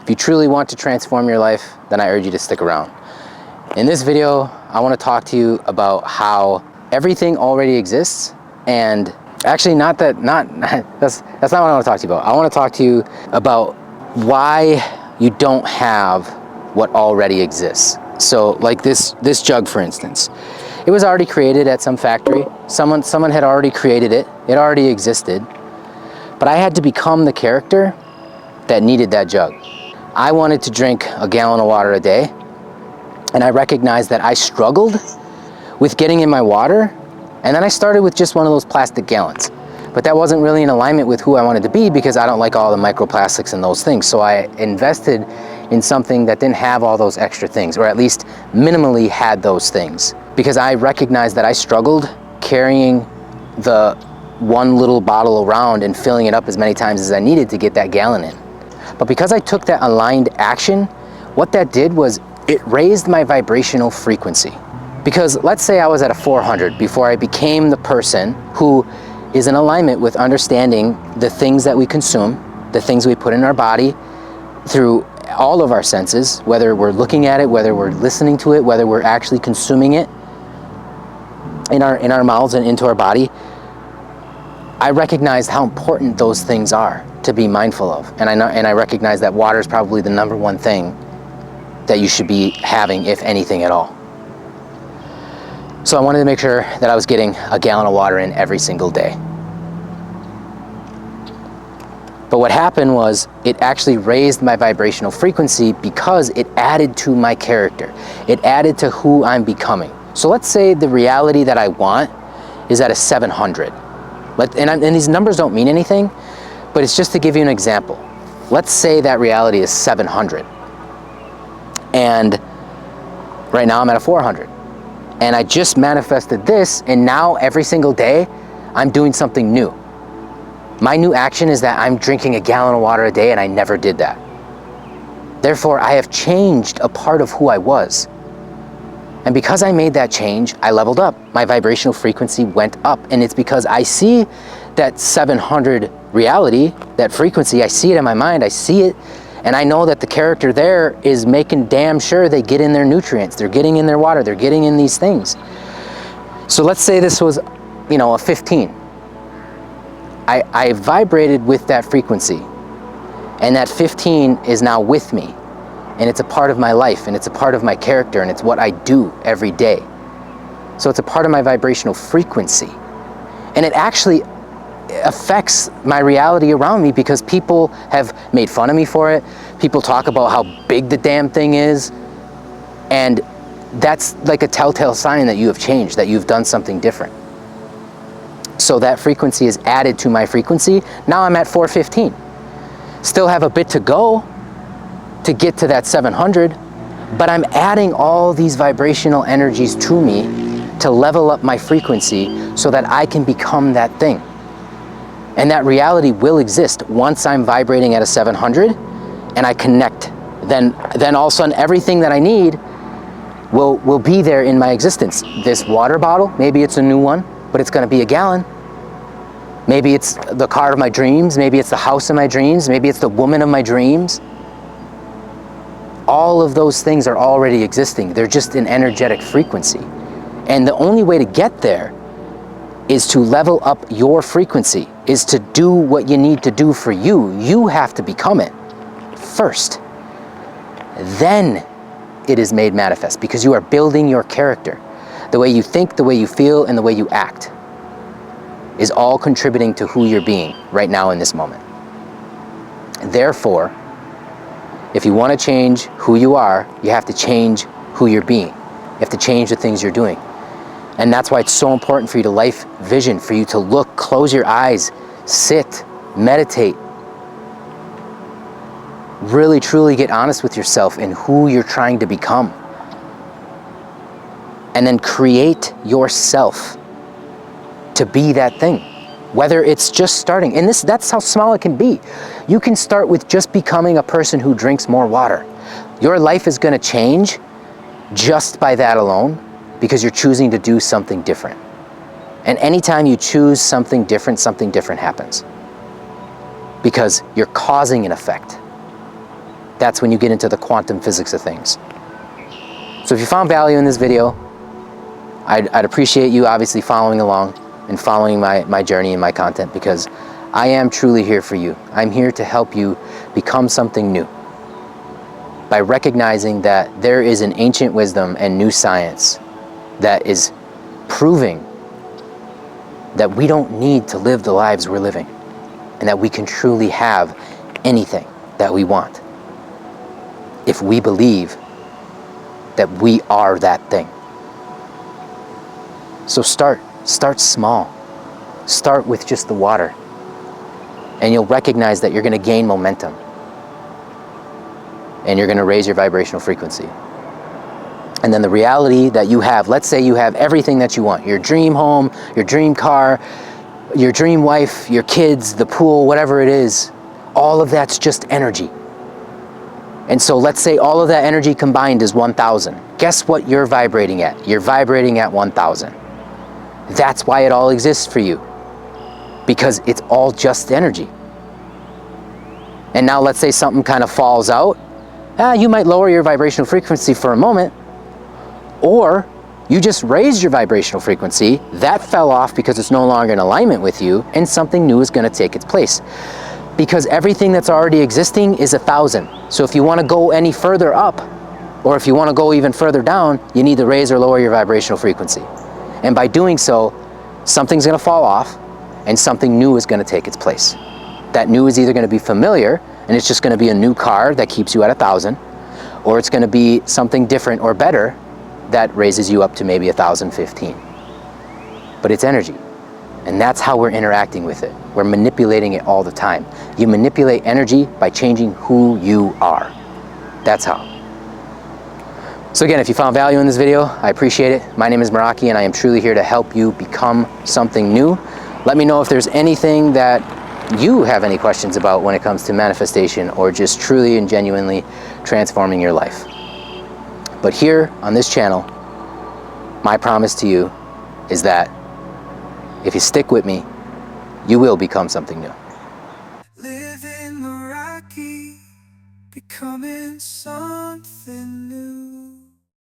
If you truly want to transform your life, then I urge you to stick around. In this video, I want to talk to you about how everything already exists, and actually that's not what I want to talk to you about. I want to talk to you about why you don't have what already exists. So like this jug, for instance, it was already created at some factory. Someone had already created it. It already existed. But I had to become the character that needed that jug. I wanted to drink a gallon of water a day, and I recognized that I struggled with getting in my water, and then I started with just one of those plastic gallons. But that wasn't really in alignment with who I wanted to be, because I don't like all the microplastics and those things. So I invested in something that didn't have all those extra things, or at least minimally had those things, because I recognized that I struggled carrying the one little bottle around and filling it up as many times as I needed to get that gallon in. But because I took that aligned action, what that did was it raised my vibrational frequency. Because let's say I was at a 400 before I became the person who is in alignment with understanding the things that we consume, the things we put in our body through all of our senses, whether we're looking at it, whether we're listening to it, whether we're actually consuming it in our mouths and into our body. I recognized how important those things are to be mindful of. And I recognize that water is probably the number one thing that you should be having, if anything at all. So I wanted to make sure that I was getting a gallon of water in every single day. But what happened was it actually raised my vibrational frequency because it added to my character. It added to who I'm becoming. So let's say the reality that I want is at a 700. And these numbers don't mean anything, but it's just to give you an example. Let's say that reality is 700. And right now I'm at a 400. And I just manifested this, and now every single day I'm doing something new. My new action is that I'm drinking a gallon of water a day, and I never did that. Therefore, I have changed a part of who I was. And because I made that change, I leveled up. My vibrational frequency went up, and it's because I see that 700 reality, that frequency, I see it in my mind, I see it, and I know that the character there is making damn sure they get in their nutrients, they're getting in their water, they're getting in these things. So let's say this was, a 15. I vibrated with that frequency, and that 15 is now with me, and it's a part of my life, and it's a part of my character, and it's what I do every day. So it's a part of my vibrational frequency, and it actually affects my reality around me, because people have made fun of me for it. People talk about how big the damn thing is, and that's like a telltale sign that you have changed, that you've done something different. So that frequency is added to my frequency. Now I'm at 415. Still have a bit to go to get to that 700, but I'm adding all these vibrational energies to me to level up my frequency so that I can become that thing. And that reality will exist once I'm vibrating at a 700 and I connect. Then all of a sudden everything that I need will be there in my existence. This water bottle, maybe it's a new one, but it's gonna be a gallon. Maybe it's the car of my dreams, maybe it's the house of my dreams, maybe it's the woman of my dreams. All of those things are already existing. They're just an energetic frequency. And the only way to get there is to level up your frequency, is to do what you need to do for you. You have to become it first. Then it is made manifest, because you are building your character. The way you think, the way you feel, and the way you act is all contributing to who you're being right now in this moment. Therefore, if you want to change who you are, you have to change who you're being. You have to change the things you're doing. And that's why it's so important for you to life vision, for you to look, close your eyes, sit, meditate. Really, truly get honest with yourself and who you're trying to become. And then create yourself to be that thing. Whether it's just starting, and that's how small it can be. You can start with just becoming a person who drinks more water. Your life is going to change just by that alone, because you're choosing to do something different. And anytime you choose something different happens. Because you're causing an effect. That's when you get into the quantum physics of things. So if you found value in this video, I'd appreciate you obviously following along and following my journey and my content, because I am truly here for you. I'm here to help you become something new by recognizing that there is an ancient wisdom and new science that is proving that we don't need to live the lives we're living, and that we can truly have anything that we want if we believe that we are that thing. So start small. Start with just the water, and you'll recognize that you're going to gain momentum, and you're going to raise your vibrational frequency. And then the reality that you have, let's say you have everything that you want, your dream home, your dream car, your dream wife, your kids, the pool, whatever it is, all of that's just energy. And so let's say all of that energy combined is 1,000. Guess what you're vibrating at? You're vibrating at 1,000. That's why it all exists for you, because it's all just energy. And now let's say something kind of falls out. You might lower your vibrational frequency for a moment, or you just raised your vibrational frequency, that fell off because it's no longer in alignment with you, and something new is going to take its place. Because everything that's already existing is 1,000. So if you want to go any further up, or if you want to go even further down, you need to raise or lower your vibrational frequency. And by doing so, something's going to fall off, and something new is going to take its place. That new is either going to be familiar, and it's just going to be a new car that keeps you at 1,000, or it's going to be something different or better that raises you up to maybe 1,015. But it's energy. And that's how we're interacting with it. We're manipulating it all the time. You manipulate energy by changing who you are. That's how. So again, if you found value in this video, I appreciate it. My name is Meraki, and I am truly here to help you become something new. Let me know if there's anything that you have any questions about when it comes to manifestation, or just truly and genuinely transforming your life. But here on this channel, my promise to you is that if you stick with me, you will become something new. Living Meraki, becoming something new.